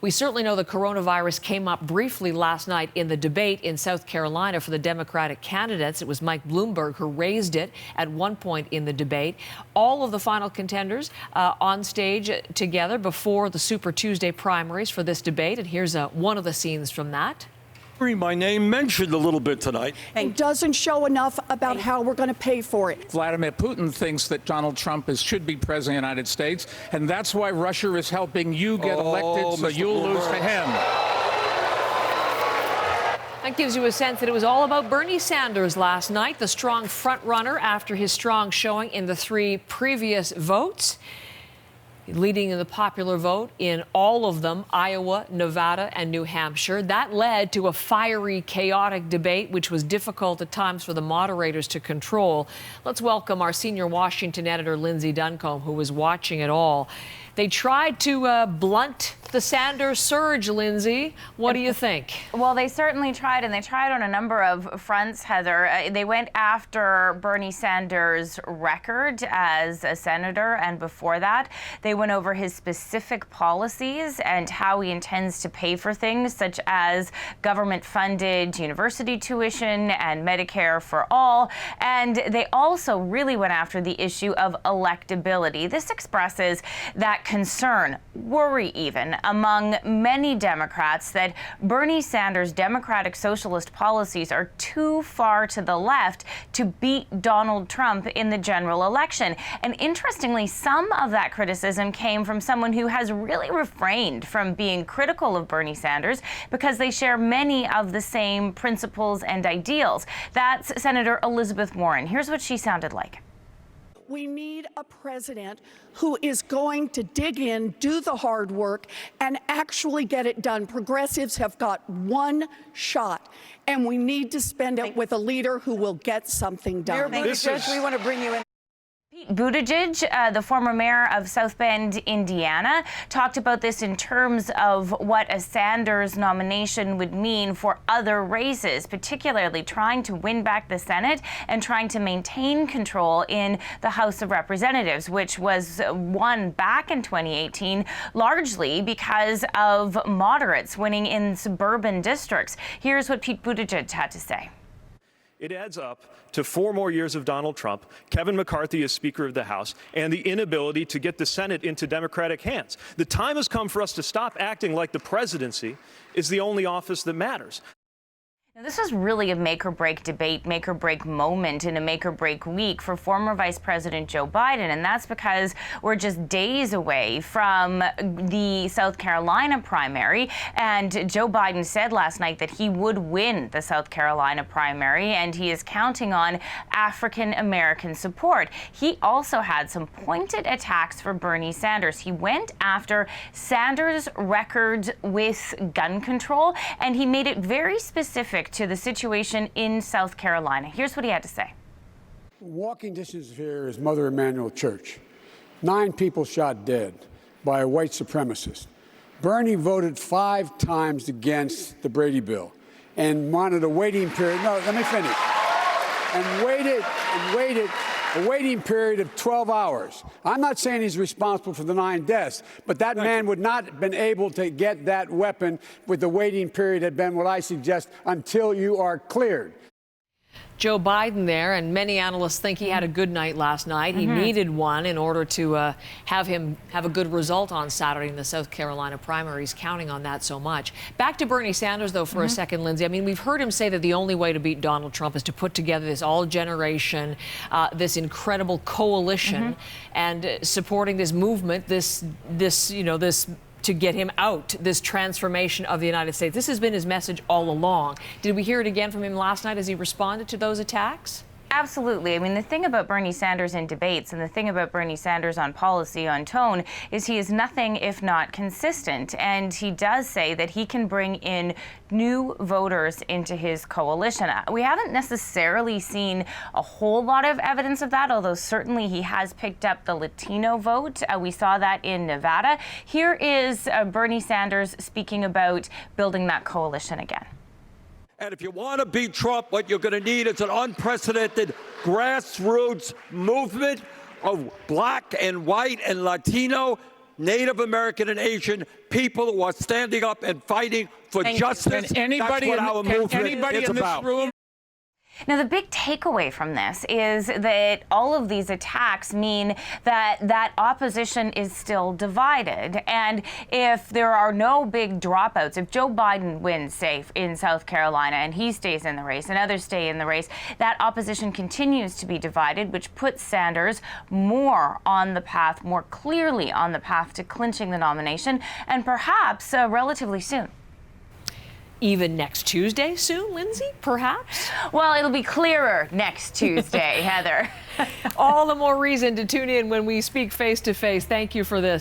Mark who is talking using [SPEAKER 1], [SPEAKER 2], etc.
[SPEAKER 1] We certainly know the coronavirus came up briefly last night in the debate in South Carolina for the Democratic candidates. It was Mike Bloomberg who raised it at one point in the debate. All of the final contenders on stage together before the Super Tuesday primaries for this debate. And here's one of the scenes from that.
[SPEAKER 2] My name mentioned a little bit tonight.
[SPEAKER 3] It doesn't show enough about how we're going to pay for it.
[SPEAKER 4] Vladimir Putin thinks that Donald Trump should be president of the United States, and that's why Russia is helping you get elected, so you'll lose to him.
[SPEAKER 1] That gives you a sense that it was all about Bernie Sanders last night, the strong front runner after his strong showing in the 3 previous votes. Leading in the popular vote in all of them, Iowa, Nevada, and New Hampshire. That led to a fiery, chaotic debate, which was difficult at times for the moderators to control. Let's welcome our senior Washington editor, Lindsay Duncombe, who was watching it all. They tried to blunt the Sanders surge, Lindsay. What do you think?
[SPEAKER 5] Well, they certainly tried, and they tried on a number of fronts, Heather. They went after Bernie Sanders' record as a senator, and before that, they went over his specific policies and how he intends to pay for things such as government-funded university tuition and Medicare for all. And they also really went after the issue of electability. This expresses that concern, worry even, among many Democrats that Bernie Sanders' democratic socialist policies are too far to the left to beat Donald Trump in the general election. And interestingly, some of that criticism came from someone who has really refrained from being critical of Bernie Sanders because they share many of the same principles and ideals. That's Senator Elizabeth Warren. Here's what she sounded like.
[SPEAKER 3] We need a president who is going to dig in, do the hard work, and actually get it done. Progressives have got one shot, and we need to spend it with a leader who will get something done.
[SPEAKER 5] Mayor Buttigieg, we want to bring you in. Pete Buttigieg, the former mayor of South Bend, Indiana, talked about this in terms of what a Sanders nomination would mean for other races, particularly trying to win back the Senate and trying to maintain control in the House of Representatives, which was won back in 2018 largely because of moderates winning in suburban districts. Here's what Pete Buttigieg had to say.
[SPEAKER 2] It adds up to 4 more years of Donald Trump, Kevin McCarthy as Speaker of the House, and the inability to get the Senate into Democratic hands. The time has come for us to stop acting like the presidency is the only office that matters.
[SPEAKER 5] Now, this is really a make-or-break debate, make-or-break moment in a make-or-break week for former Vice President Joe Biden, and that's because we're just days away from the South Carolina primary, and Joe Biden said last night that he would win the South Carolina primary, and he is counting on African-American support. He also had some pointed attacks for Bernie Sanders. He went after Sanders' records with gun control, and he made it very specific to the situation in South Carolina. Here's what he had to say.
[SPEAKER 6] Walking distance here is Mother Emanuel Church. 9 people shot dead by a white supremacist. Bernie voted 5 times against the Brady bill and wanted a waiting period. No, let me finish. And waited a waiting period of 12 hours. I'm not saying he's responsible for the 9 deaths, but that man would not have been able to get that weapon with the waiting period had been what I suggest until you are cleared.
[SPEAKER 1] Joe Biden there, and many analysts think he had a good night last night. He needed one in order to have a good result on Saturday in the South Carolina primaries, counting on that so much. Back to Bernie Sanders, though, for a second, Lindsay. I mean, we've heard him say that the only way to beat Donald Trump is to put together this all-generation, this incredible coalition, and supporting this movement, this to get him out, this transformation of the United States. This has been his message all along. Did we hear it again from him last night as he responded to those attacks?
[SPEAKER 5] Absolutely. I mean, the thing about Bernie Sanders in debates and the thing about Bernie Sanders on policy, on tone, is he is nothing if not consistent. And he does say that he can bring in new voters into his coalition. We haven't necessarily seen a whole lot of evidence of that, although certainly he has picked up the Latino vote. We saw that in Nevada. Here is Bernie Sanders speaking about building that coalition again.
[SPEAKER 7] And if you want to beat Trump, what you're going to need is an unprecedented grassroots movement of black and white and Latino Native American and Asian people who are standing up and fighting for justice.
[SPEAKER 4] Can anybody
[SPEAKER 7] That's what our movement is
[SPEAKER 4] in this
[SPEAKER 7] about.
[SPEAKER 4] room?
[SPEAKER 5] Now, the big takeaway from this is that all of these attacks mean that opposition is still divided. And if there are no big dropouts, if Joe Biden wins, say, in South Carolina, and he stays in the race and others stay in the race, that opposition continues to be divided, which puts Sanders more on the path, more clearly on the path to clinching the nomination, and perhaps relatively soon.
[SPEAKER 1] Even next Tuesday soon, Lindsay, perhaps?
[SPEAKER 5] Well, it'll be clearer next Tuesday, Heather.
[SPEAKER 1] All the more reason to tune in when we speak face to face. Thank you for this.